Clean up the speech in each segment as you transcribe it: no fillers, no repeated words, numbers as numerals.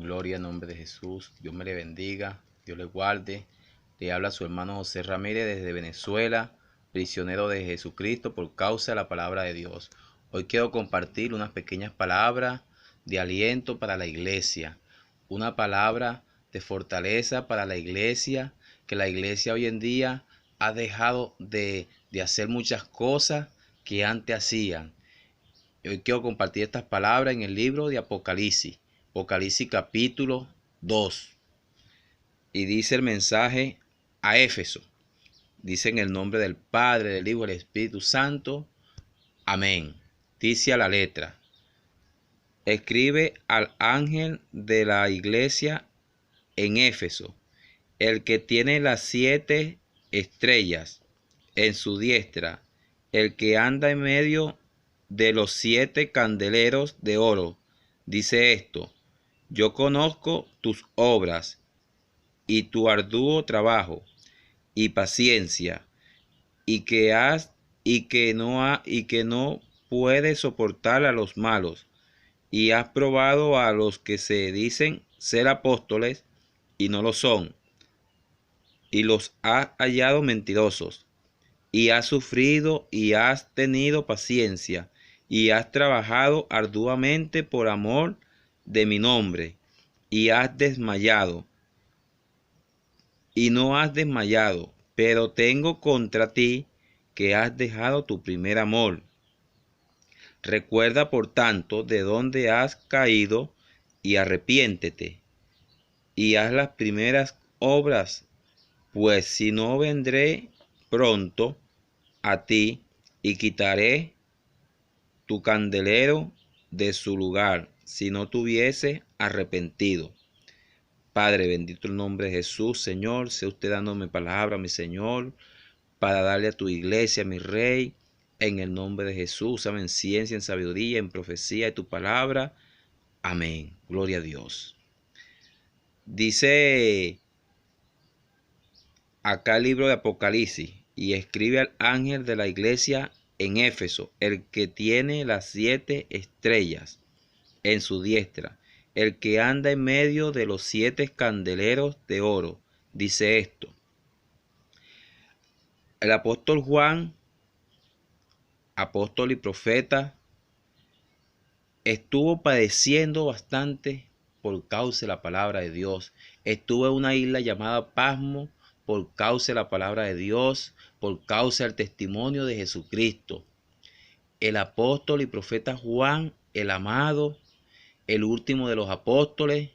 Gloria en nombre de Jesús. Dios me le bendiga, Dios le guarde. Le habla su hermano José Ramírez desde Venezuela, prisionero de Jesucristo por causa de la palabra de Dios. Hoy quiero compartir unas pequeñas palabras de aliento para la iglesia, una palabra de fortaleza para la iglesia, que la iglesia hoy en día ha dejado de hacer muchas cosas que antes hacían. Hoy quiero compartir estas palabras en el libro de Apocalipsis. Apocalipsis capítulo 2. Y dice el mensaje a Éfeso. Dice en el nombre del Padre, del Hijo y del Espíritu Santo. Amén. Dice a la letra. Escribe al ángel de la iglesia en Éfeso, el que tiene las 7 estrellas en su diestra, el que anda en medio de los 7 candeleros de oro, dice esto: yo conozco tus obras y tu arduo trabajo y paciencia, y que no puedes soportar a los malos, y has probado a los que se dicen ser apóstoles y no lo son, y los has hallado mentirosos, y has sufrido y has tenido paciencia, y has trabajado arduamente por amor de mi nombre, y has desmayado, y no has desmayado, pero tengo contra ti que has dejado tu primer amor. Recuerda, por tanto, de dónde has caído, y arrepiéntete, y haz las primeras obras, pues si no, vendré pronto a ti y quitaré tu candelero de su lugar, si no te hubiese arrepentido. Padre, bendito el nombre de Jesús. Señor, sea usted dándome palabra, mi Señor, para darle a tu iglesia, mi Rey, en el nombre de Jesús. Amén. En ciencia, en sabiduría, en profecía de tu palabra. Amén. Gloria a Dios. Dice acá el libro de Apocalipsis, y escribe al ángel de la iglesia en Éfeso, el que tiene las 7 estrellas en su diestra, el que anda en medio de los 7 candeleros de oro, dice esto: el apóstol Juan, apóstol y profeta, estuvo padeciendo bastante por causa de la palabra de Dios. Estuvo en una isla llamada Pasmo por causa de la palabra de Dios, por causa del testimonio de Jesucristo. El apóstol y profeta Juan, el amado, el último de los apóstoles,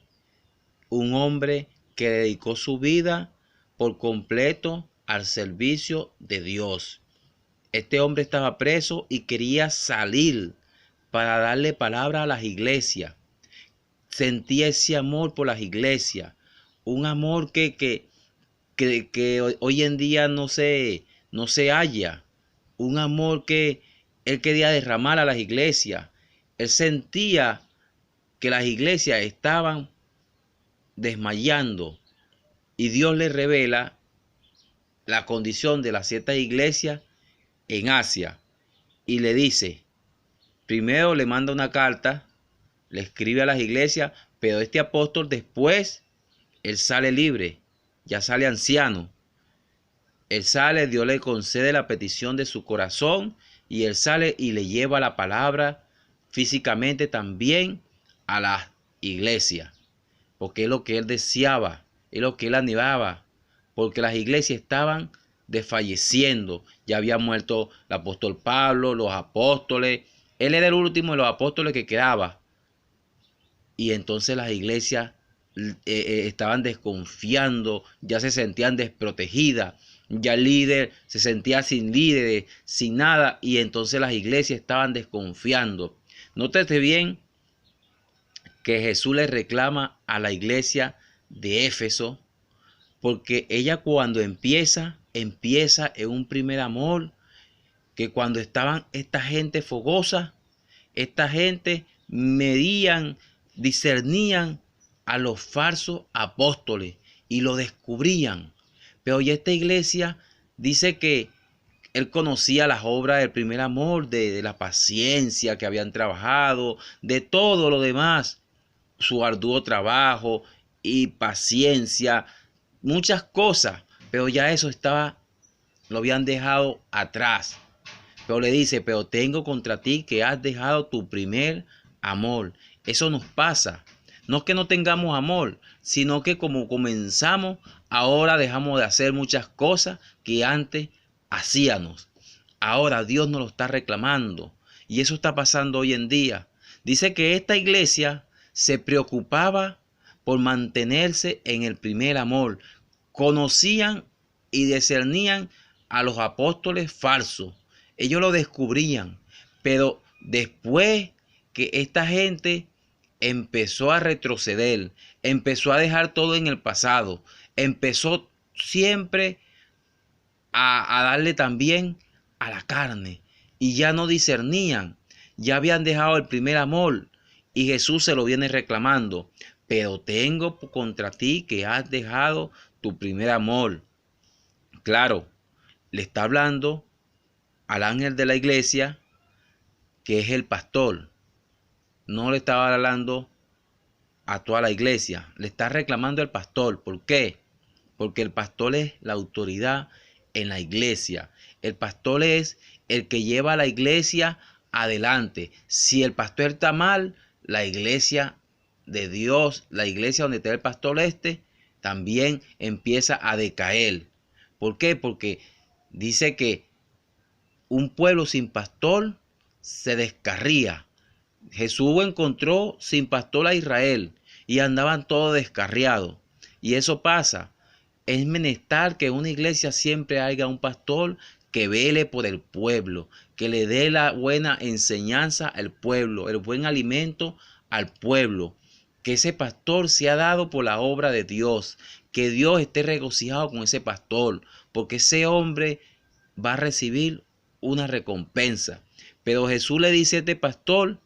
un hombre que dedicó su vida por completo al servicio de Dios. Este hombre estaba preso y quería salir para darle palabra a las iglesias. Sentía ese amor por las iglesias, un amor que hoy en día no se halla, un amor que él quería derramar a las iglesias. Él sentía que las iglesias estaban desmayando, y Dios le revela la condición de las 7 iglesias en Asia y le dice, primero le manda una carta, le escribe a las iglesias, pero este apóstol después, él sale libre, ya sale anciano. Él sale, Dios le concede la petición de su corazón, y él sale y le lleva la palabra físicamente también a la iglesia, porque es lo que él deseaba, es lo que él anhelaba, porque las iglesias estaban desfalleciendo. Ya había muerto el apóstol Pablo, los apóstoles. Él era el último de los apóstoles que quedaba. Y entonces las iglesias estaban desconfiando, ya se sentían desprotegidas, ya el líder se sentía sin líderes, sin nada, y entonces las iglesias estaban desconfiando. Nótese bien que Jesús le reclama a la iglesia de Éfeso, porque ella cuando empieza en un primer amor, que cuando estaban esta gente fogosa, esta gente medían, discernían a los falsos apóstoles y lo descubrían. Pero ya esta iglesia dice que él conocía las obras del primer amor, de la paciencia que habían trabajado, de todo lo demás. su arduo trabajo y paciencia, muchas cosas, pero ya eso lo habían dejado atrás. Pero le dice, pero tengo contra ti que has dejado tu primer amor. Eso nos pasa. No es que no tengamos amor, sino que como comenzamos, ahora dejamos de hacer muchas cosas que antes hacíamos. Ahora Dios nos lo está reclamando. Y eso está pasando hoy en día. Dice que esta iglesia se preocupaba por mantenerse en el primer amor. Conocían y discernían a los apóstoles falsos. Ellos lo descubrían. Pero después que esta gente empezó a retroceder, empezó a dejar todo en el pasado, empezó siempre a darle también a la carne y ya no discernían, ya habían dejado el primer amor y Jesús se lo viene reclamando. Pero tengo contra ti que has dejado tu primer amor. Claro, le está hablando al ángel de la iglesia, que es el pastor. No le estaba hablando a toda la iglesia, le está reclamando al pastor. ¿Por qué? Porque el pastor es la autoridad en la iglesia. El pastor es el que lleva a la iglesia adelante. Si el pastor está mal, la iglesia de Dios, la iglesia donde está el pastor también empieza a decaer. ¿Por qué? Porque dice que un pueblo sin pastor se descarría. Jesús encontró sin pastor a Israel y andaban todos descarriados. Y eso pasa. Es menester que en una iglesia siempre haya un pastor que vele por el pueblo, que le dé la buena enseñanza al pueblo, el buen alimento al pueblo. Que ese pastor sea dado por la obra de Dios, que Dios esté regocijado con ese pastor, porque ese hombre va a recibir una recompensa. Pero Jesús le dice a este pastor,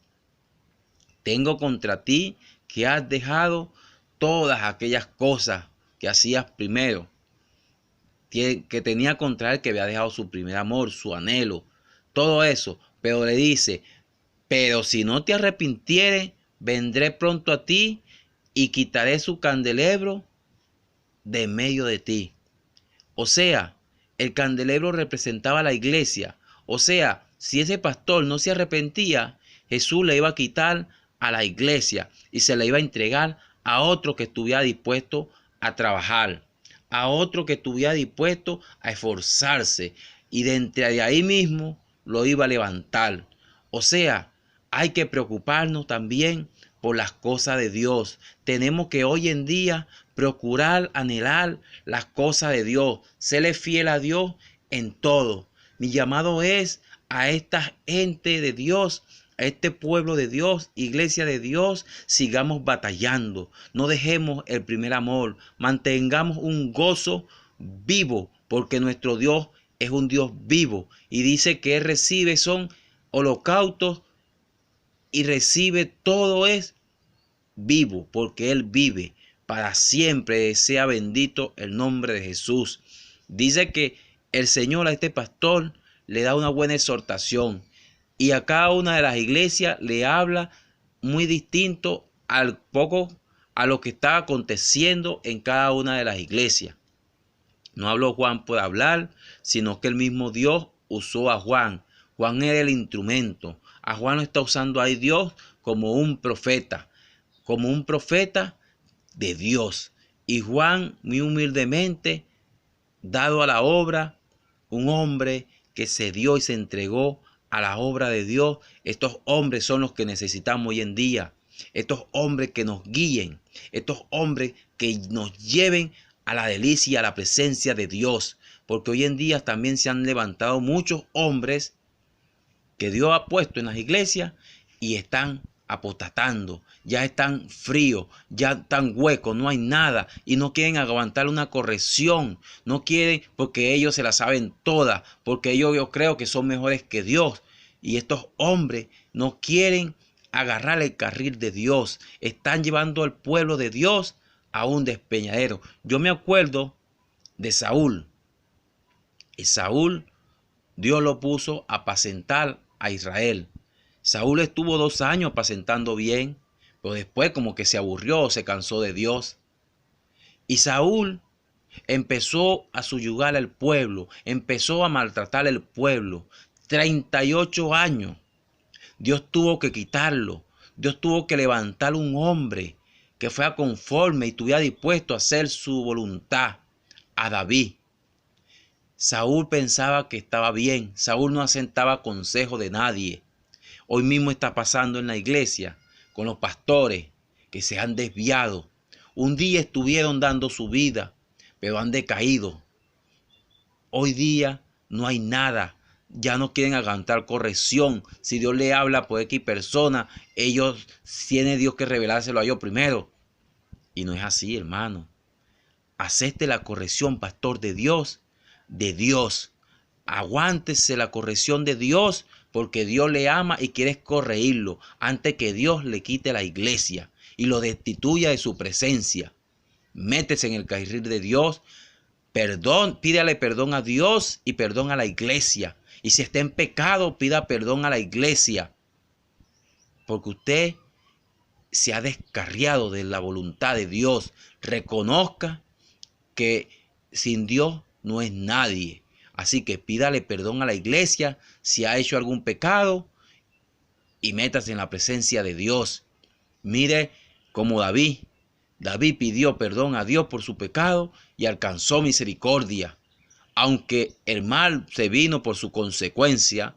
tengo contra ti que has dejado todas aquellas cosas que hacías primero, que tenía contra él, que había dejado su primer amor, su anhelo, todo eso. Pero le dice, pero si no te arrepintieres, vendré pronto a ti y quitaré su candelabro de medio de ti. O sea, el candelabro representaba a la iglesia. O sea, si ese pastor no se arrepentía, Jesús le iba a quitar a la iglesia y se le iba a entregar a otro que estuviera dispuesto a trabajar, a otro que estuviera dispuesto a esforzarse, y de entre ahí mismo lo iba a levantar. O sea, hay que preocuparnos también por las cosas de Dios. Tenemos que hoy en día procurar, anhelar las cosas de Dios, serle fiel a Dios en todo. Mi llamado es a esta gente de Dios, a este pueblo de Dios, iglesia de Dios, sigamos batallando. No dejemos el primer amor, mantengamos un gozo vivo, porque nuestro Dios es un Dios vivo y dice que Él recibe son holocaustos y recibe todo es vivo, porque Él vive. Para siempre sea bendito el nombre de Jesús. Dice que el Señor a este pastor le da una buena exhortación y a cada una de las iglesias le habla muy distinto a lo que está aconteciendo en cada una de las iglesias. No habló Juan por hablar, sino que el mismo Dios usó a Juan. Juan era el instrumento. A Juan lo está usando ahí Dios como un profeta de Dios. Y Juan, muy humildemente, dado a la obra, un hombre que se dio y se entregó a la obra de Dios. Estos hombres son los que necesitamos hoy en día. Estos hombres que nos guíen, estos hombres que nos lleven a la delicia, a la presencia de Dios. Porque hoy en día también se han levantado muchos hombres que Dios ha puesto en las iglesias y están apostatando, ya están fríos, ya están huecos, no hay nada y no quieren aguantar una corrección, no quieren porque ellos se la saben todas, porque yo creo que son mejores que Dios y estos hombres no quieren agarrar el carril de Dios, están llevando al pueblo de Dios a un despeñadero. Yo me acuerdo de Saúl y Saúl Dios lo puso a apacentar a Israel. Saúl estuvo 2 años apacentando bien, pero después como que se aburrió, se cansó de Dios. Y Saúl empezó a subyugar al pueblo, empezó a maltratar al pueblo. 38 años. Dios tuvo que quitarlo. Dios tuvo que levantar un hombre que fuera conforme y estuviera dispuesto a hacer su voluntad, a David. Saúl pensaba que estaba bien. Saúl no aceptaba consejo de nadie. Hoy mismo está pasando en la iglesia con los pastores que se han desviado. Un día estuvieron dando su vida, pero han decaído. Hoy día no hay nada. Ya no quieren aguantar corrección. Si Dios le habla por X persona, ellos tienen Dios que revelárselo a ellos primero. Y no es así, hermano. Acepte la corrección, pastor, de Dios. Aguántese la corrección de Dios, porque Dios le ama y quiere corregirlo antes que Dios le quite la iglesia y lo destituya de su presencia. Métese en el carril de Dios. Pídale perdón a Dios y perdón a la iglesia. Y si está en pecado, pida perdón a la iglesia. Porque usted se ha descarriado de la voluntad de Dios. Reconozca que sin Dios no es nadie. Así que pídale perdón a la iglesia si ha hecho algún pecado y métase en la presencia de Dios. Mire como David. David pidió perdón a Dios por su pecado y alcanzó misericordia. Aunque el mal se vino por su consecuencia,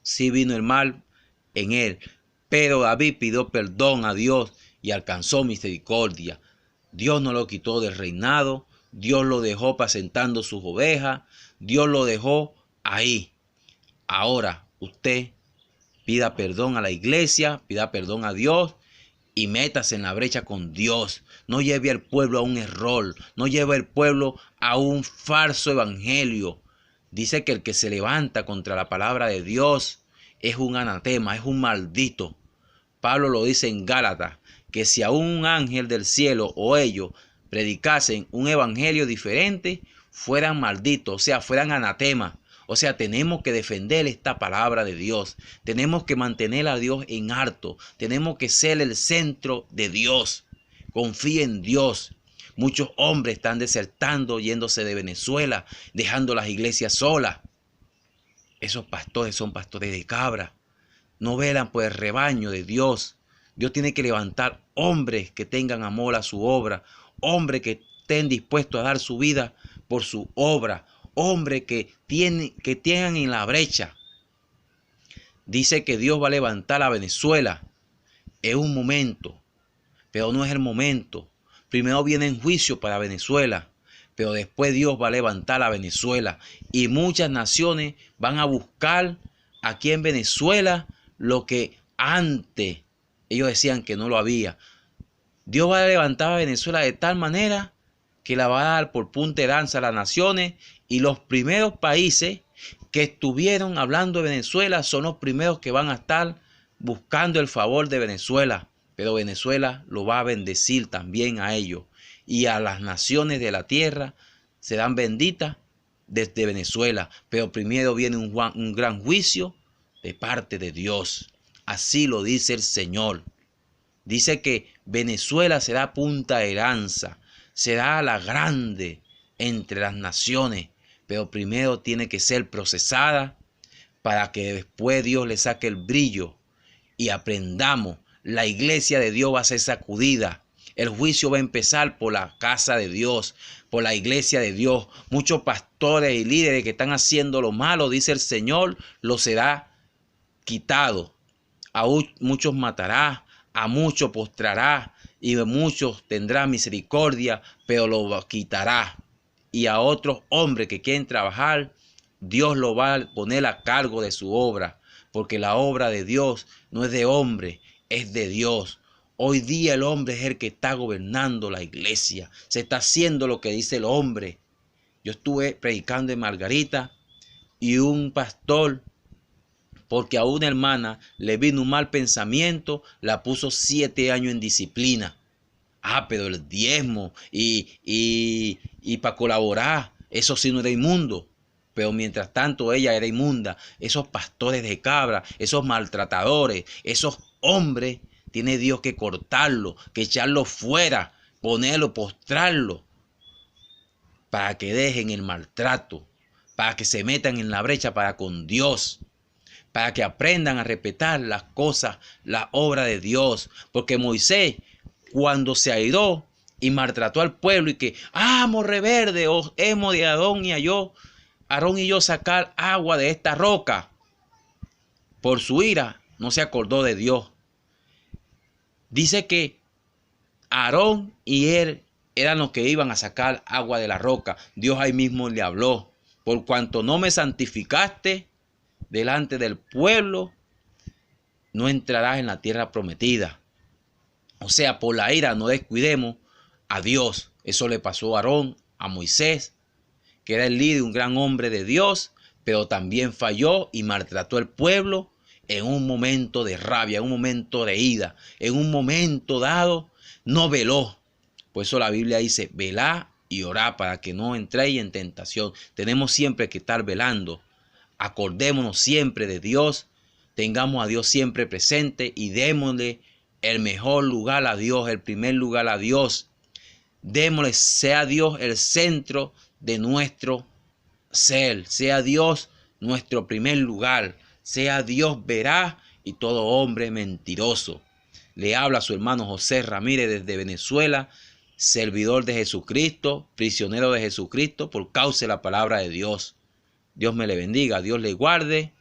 sí vino el mal en él. Pero David pidió perdón a Dios y alcanzó misericordia. Dios no lo quitó del reinado. Dios lo dejó apacentando sus ovejas. Dios lo dejó ahí. Ahora usted pida perdón a la iglesia, pida perdón a Dios y métase en la brecha con Dios. No lleve al pueblo a un error. No lleve al pueblo a un falso evangelio. Dice que el que se levanta contra la palabra de Dios es un anatema, es un maldito. Pablo lo dice en Gálatas, que si a un ángel del cielo o ellos predicasen un evangelio diferente, fueran malditos, o sea, fueran anatemas. O sea, tenemos que defender esta palabra de Dios. Tenemos que mantener a Dios en alto. Tenemos que ser el centro de Dios. Confía en Dios. Muchos hombres están desertando, yéndose de Venezuela, dejando las iglesias solas. Esos pastores son pastores de cabra. No velan por el rebaño de Dios. Dios tiene que levantar hombres que tengan amor a su obra. Hombres que estén dispuestos a dar su vida por su obra. Hombres que tengan en la brecha. Dice que Dios va a levantar a Venezuela en un momento, pero no es el momento. Primero viene en juicio para Venezuela, pero después Dios va a levantar a Venezuela. Y muchas naciones van a buscar aquí en Venezuela lo que antes ellos decían que no lo había. Dios va a levantar a Venezuela de tal manera que la va a dar por punta de lanza a las naciones, y los primeros países que estuvieron hablando de Venezuela son los primeros que van a estar buscando el favor de Venezuela. Pero Venezuela lo va a bendecir también a ellos, y a las naciones de la tierra serán benditas desde Venezuela. Pero primero viene un gran juicio de parte de Dios. Así lo dice el Señor. Dice que Venezuela será punta de lanza, será la grande entre las naciones, pero primero tiene que ser procesada para que después Dios le saque el brillo y aprendamos. La iglesia de Dios va a ser sacudida. El juicio va a empezar por la casa de Dios, por la iglesia de Dios. Muchos pastores y líderes que están haciendo lo malo, dice el Señor, lo será quitado. A muchos matará, a muchos postrará, y de muchos tendrá misericordia, pero lo quitará. Y a otros hombres que quieren trabajar, Dios lo va a poner a cargo de su obra, porque la obra de Dios no es de hombre, es de Dios. Hoy día el hombre es el que está gobernando la iglesia. Se está haciendo lo que dice el hombre. Yo estuve predicando en Margarita y un pastor, porque a una hermana le vino un mal pensamiento, la puso 7 años en disciplina. Pero el diezmo y para colaborar, eso sí no era inmundo. Pero mientras tanto ella era inmunda. Esos pastores de cabra, esos maltratadores, esos hombres tiene Dios que cortarlo, que echarlo fuera, ponerlo, postrarlo, para que dejen el maltrato, para que se metan en la brecha para con Dios, para que aprendan a respetar las cosas, la obra de Dios. Porque Moisés, cuando se airó y maltrató al pueblo y que, morre verde, o hemos de Aarón y yo sacar agua de esta roca, por su ira no se acordó de Dios. Dice que Aarón y él eran los que iban a sacar agua de la roca. Dios ahí mismo le habló: por cuanto no me santificaste delante del pueblo, no entrarás en la tierra prometida. O sea, por la ira no descuidemos a Dios. Eso le pasó a Aarón, a Moisés, que era el líder, un gran hombre de Dios, pero también falló y maltrató al pueblo en un momento de rabia, en un momento de ira, en un momento dado no veló. Por eso la Biblia dice: velá y orá para que no entréis en tentación. Tenemos siempre que estar velando. Acordémonos siempre de Dios, tengamos a Dios siempre presente y démosle el mejor lugar a Dios, el primer lugar a Dios. Démosle, sea Dios el centro de nuestro ser, sea Dios nuestro primer lugar, sea Dios veraz y todo hombre mentiroso. Le habla a su hermano José Ramírez desde Venezuela, servidor de Jesucristo, prisionero de Jesucristo por causa de la palabra de Dios. Dios me le bendiga, Dios le guarde